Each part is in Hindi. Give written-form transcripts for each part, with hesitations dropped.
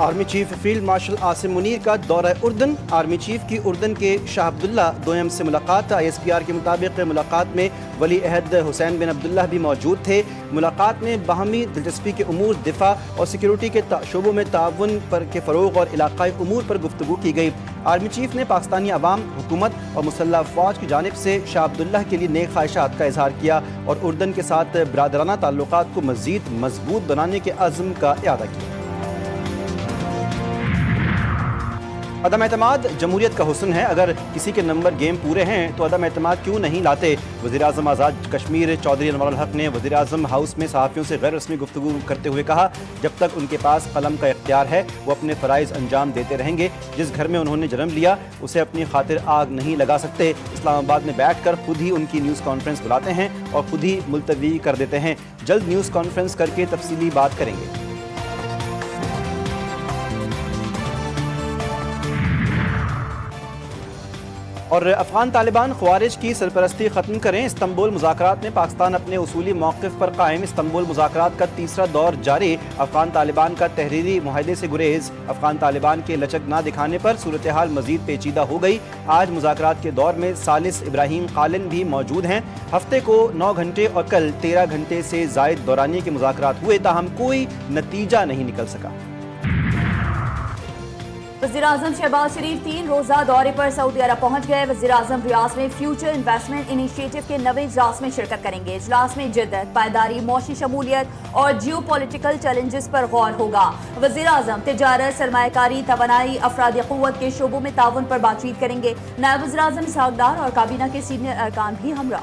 Army chief field marshal Asim Munir का दौरा उर्दन। आर्मी चीफ की उर्दन के शाह अब्दुल्ला दोयम से मुलाकात। ISPR के मुताबिक मुलाकात में वली अहद हुसैन बिन अब्दुल्ला भी मौजूद थे। मुलाकात में बाहमी दिलचस्पी के उमूर, दिफा और सिक्योरिटी के शोबों में ताउन पर के फ़रोग और इलाकाई उमूर पर गुफ्तगू की गई। आर्मी चीफ ने पाकिस्तानी अवाम, हुकूमत और मुसल्लह फ़ौज की जानिब से शाह अब्दुल्ला के लिए नेक ख्वाहिशात का इजहार किया और उर्दन के साथ बरादराना ताल्लुकात को मज़ीद मजबूत बनाने के अज़्म का इआदा किया। अदम एतमाद जमहूरियत का हुस्न है। अगर किसी के नंबर गेम पूरे हैं तो अदम एतमाद क्यों नहीं लाते। वज़ीर-ए-आज़म आज़ाद कश्मीर चौधरी अनवर हक ने वज़ीर-ए-आज़म हाउस में सहाफ़ियों से गैर रस्मी गुफ्तगू करते हुए कहा, जब तक उनके पास कलम का इख्तियार है वो अपने फ़राइज़ अंजाम देते रहेंगे। जिस घर में उन्होंने जन्म लिया उसे अपनी खातिर आग नहीं लगा सकते। इस्लामाबाद में बैठ कर खुद ही उनकी न्यूज़ कॉन्फ्रेंस बुलाते हैं और खुद ही मुलतवी कर देते हैं। जल्द न्यूज़ कॉन्फ्रेंस करके तफसीली बात करेंगे। और अफ़गान तालिबान ख़वारिज की सरपरस्ती ख़त्म करें। इस्तंबुल मुज़ाकरात में पाकिस्तान अपने उसूली मौक़िफ़ पर कायम। इस्तंबुल मुज़ाकरात का तीसरा दौर जारी। अफ़गान तालिबान का तहरीरी मुआहदे से गुरेज। अफ़गान तालिबान के लचक न दिखाने पर सूरत हाल मज़ीद पेचीदा हो गई। आज मुज़ाकरात के दौर में सालिस इब्राहीम कालिन भी मौजूद हैं। हफ्ते को 9 घंटे और कल 13 घंटे से ज़ायद दौरानिए के मुज़ाकरात हुए, ताहम कोई नतीजा नहीं निकल सका। वज़ीर-ए-आज़म शहबाज शरीफ 3 रोज़ा दौरे पर सऊदी अरब पहुंच गए। वज़ीर-ए-आज़म रियाद में फ्यूचर इन्वेस्टमेंट इनिशिएटिव के नवे इजलास में शिरकत करेंगे। इजलास में जिद्दत, पायदारी, मौशी शमूलियत और जियो पॉलिटिकल चैलेंजेस पर गौर होगा। वज़ीर-ए-आज़म तिजारत, सरमायाकारी, तवानाई, अफरादी क़ुव्वत के शोबों में ताउन पर बातचीत करेंगे। नायब वज़ीर-ए-आज़म इसहाक़ डार और काबीना के सीनियर अरकान भी हमरा।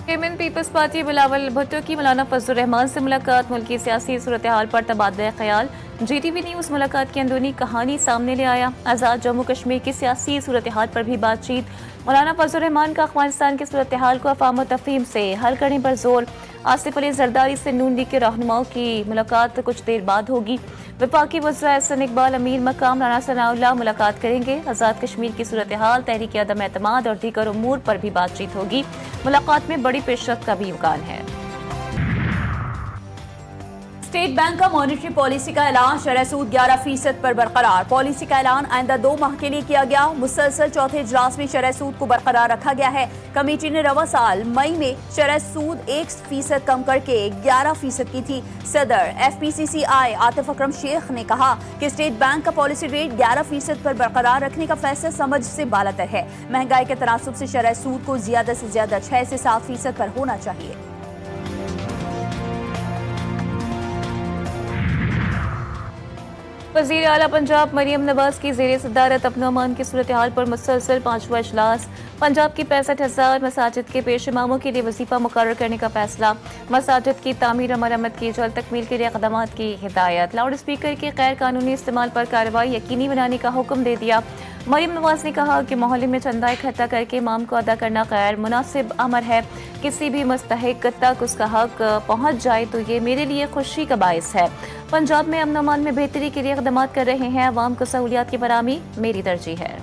येमेन पीपल्स पार्टी बिलावल भुट्टो की मौलाना फजलुर रहमान से मुलाकात। मुल्की सियासी सूरत हाल पर तबादला ख्याल। GTV न्यूज़ मुलाकात की अंदरूनी कहानी सामने ले आया। आज़ाद जम्मू कश्मीर की सियासी सूरत हाल पर भी बातचीत। मौलाना फजलुर रहमान का अफगानिस्तान की सूरत हाल को अफ़ाम तफ़हीम से हल करने पर जोर। आसिफ अली जरदारी से नून लीग के रहनुमाओं की मुलाकात कुछ देर बाद होगी। वफाकी वज़ीर एहसन इकबाल अमीर मकाम राना सनाउल्लाह मुलाकात करेंगे। आज़ाद कश्मीर की सूरत हाल, तहरीक अदम एतमाद और दीगर उमूर पर भी बातचीत होगी। मुलाकात में बड़ी पेशरफ्त का भी इम्कान है। स्टेट बैंक का मॉनेटरी पॉलिसी का ऐलान, शरह सूद 11% पर बरकरार। पॉलिसी का ऐलान आइंदा 2 माह के लिए किया गया। मुसलसल चौथे इजलास में शरह सूद को बरकरार रखा गया है। कमेटी ने रवा साल मई में शरह सूद 1% कम करके 11% की थी। सदर FPCCI आतिफ अकरम शेख ने कहा कि स्टेट बैंक का पॉलिसी रेट 11% पर बरकरार रखने का फैसला समझ से बालातर है। महंगाई के तनासुब से शरह सूद को ज्यादा से ज्यादा 6 से 7% पर होना चाहिए। वज़ीर आला पंजाब मरियम नवाज की ज़ेरे सदारत अपना अमान की सूरत हाल पर मुसलसल 5वां इजलास। पंजाब की 65,000 मसाजिद के पेश इमामों के लिए वजीफा मुकर्रर करने का फैसला। मसाजिद की तामीर और मरम्मत की जल्द तकमील के लिए इक़दामात की हिदायत। लाउड स्पीकर के गैर कानूनी इस्तेमाल पर कार्रवाई यकीनी बनाने का हुक्म दे दिया। मरियम नवाज ने कहा कि मोहल्ले में चंदा इकट्ठा करके इमाम को अदा करना गैर मुनासिब अमर है। किसी भी मुस्तहिक तक उसका हक पहुँच जाए तो ये मेरे लिए खुशी का बायस है। पंजाब में अमन अमान में बेहतरी के लिए इक़दामात कर रहे हैं। अवाम को सहूलियात की फराहमी मेरी तरजीह है।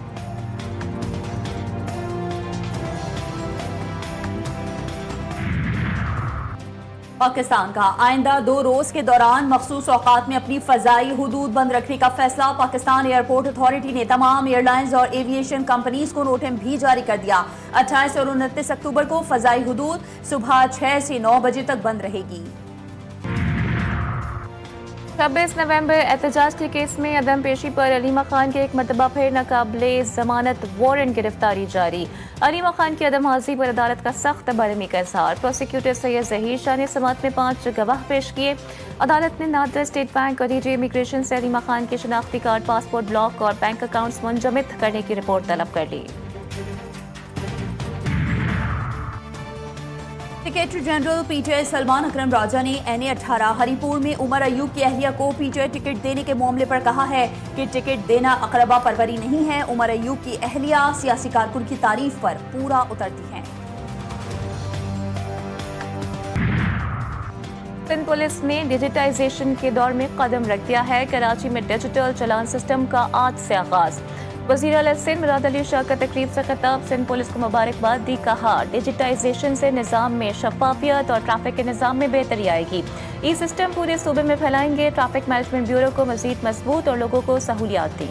पाकिस्तान का आइंदा 2 रोज के दौरान मखसूस औकात में अपनी फजाई हुदूद बंद रखने का फैसला। पाकिस्तान एयरपोर्ट अथॉरिटी ने तमाम एयरलाइंस और एविएशन कंपनीज को नोटिस भी जारी कर दिया। 28 और 29 अक्टूबर को फजाई हुदूद सुबह 6 से 9 बजे तक बंद रहेगी। 26 नवंबर एहतजाज के केस में अदम पेशी पर अलीमा खान के एक मरतबा फिर नाकाबिले जमानत वारंट गिरफ्तारी जारी। अलीमा खान की अदम हाजिरी पर अदालत का सख्त बरहमी का इजहार। प्रोसिक्यूटर सैयद जहीर शाह ने समात में 5 गवाह पेश किए। अदालत ने नादरा स्टेट बैंक और डीजी इमिग्रेशन से अलीमा खान के शनाख्ती कार्ड, पासपोर्ट ब्लॉक और बैंक अकाउंट्स मुंजमद करने की रिपोर्ट तलब कर ली। सेक्रेटरी जनरल PTI सलमान अकरम राजा ने NA-18 हरिपुर में उमर अयूब की अहलिया को PTI टिकट देने के मामले पर कहा है कि टिकट देना अकरबा परवरी नहीं है। उमर अयूब की अहलिया सियासी कारकुन की तारीफ पर पूरा उतरती हैं। सिंध पुलिस ने डिजिटाइजेशन के दौर में कदम रख दिया है। कराची में डिजिटल चालान सिस्टम का आज से आगाज। वज़ीर आला सिंध मुराद अली शाह का तकरीब से खिताब, सिंध पुलिस को मुबारकबाद दी। कहा, डिजिटाइजेशन से निज़ाम में शफाफियत और ट्रैफिक के निज़ाम में बेहतरी आएगी। ई सिस्टम पूरे सूबे में फैलाएंगे। ट्रैफिक मैनेजमेंट ब्यूरो को मजीद मजबूत और लोगों को सहूलियात दी।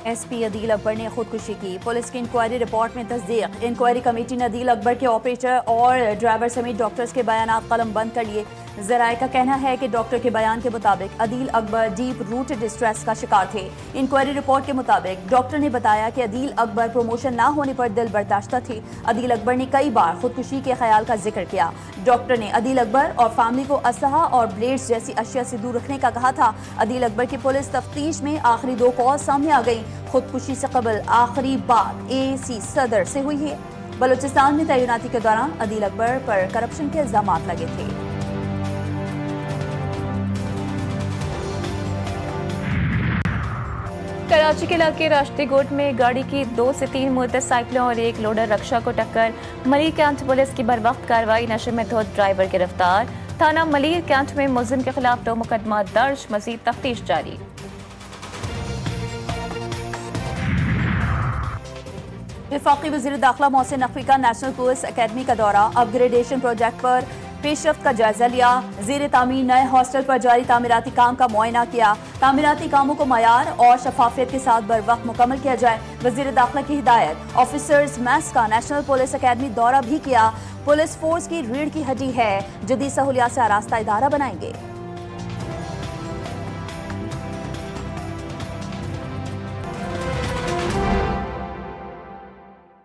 एसपी अदील अकबर ने खुदकुशी की। पुलिस की इंक्वायरी रिपोर्ट में तस्दीक। इंक्वायरी कमेटी ने अदील अकबर के ऑपरेटर और ड्राइवर समेत डॉक्टर्स के बयान कलम बंद कर लिए। जराये का कहना है कि डॉक्टर के बयान के मुताबिक Adeel Akbar deep rooted distress का शिकार थे। इंक्वायरी रिपोर्ट के मुताबिक डॉक्टर ने बताया कि अदील अकबर प्रमोशन ना होने पर दिल बर्दाश्ता थे। अदील अकबर ने कई बार खुदकुशी के ख्याल का जिक्र किया। डॉक्टर ने अदील अकबर और फैमिली को असलहा और ब्लेड्स जैसी अशिया से दूर रखने का कहा था। अदील अकबर की पुलिस तफ्तीश में आखिरी 2 कॉल सामने आ गई। खुदकुशी से कबल आखिरी बात एसी सदर से हुई है। बलूचिस्तान में तैनाती के दौरान अदील अकबर पर करप्शन के इल्जाम लगे थे। कराची के इलाके राश्ती गोट में गाड़ी की 2 से 3 मोटरसाइकिलों और एक लोडर रक्षा को टक्कर। मलिर कैंट पुलिस की बरवक्त कार्रवाई। नशे में धुत ड्राइवर गिरफ्तार। थाना मलिर कैंट में मुलजिम के खिलाफ 2 मुकदमा दर्ज। मजीद तफ्तीश जारी। वफाकी वज़ीर दाखिला मोहसिन नकवी का नेशनल पुलिस अकेडमी का दौरा। अपग्रेडेशन प्रोजेक्ट पर पेशरफ्त का जायजा लिया। ज़ेर तामीर नए हॉस्टल पर जारी तामीराती काम का मुआयना किया। तामीराती कामों को मयार और शफाफियत के साथ बर वक्त मुकम्मल किया जाए। वज़ीर दाखिला की हिदायत। ऑफिसर्स मैस का नेशनल पुलिस अकेडमी दौरा भी किया। पुलिस फोर्स की रीढ़ की हड्डी है। जदीद सहूलियात से आरास्ता इदारा बनाएंगे।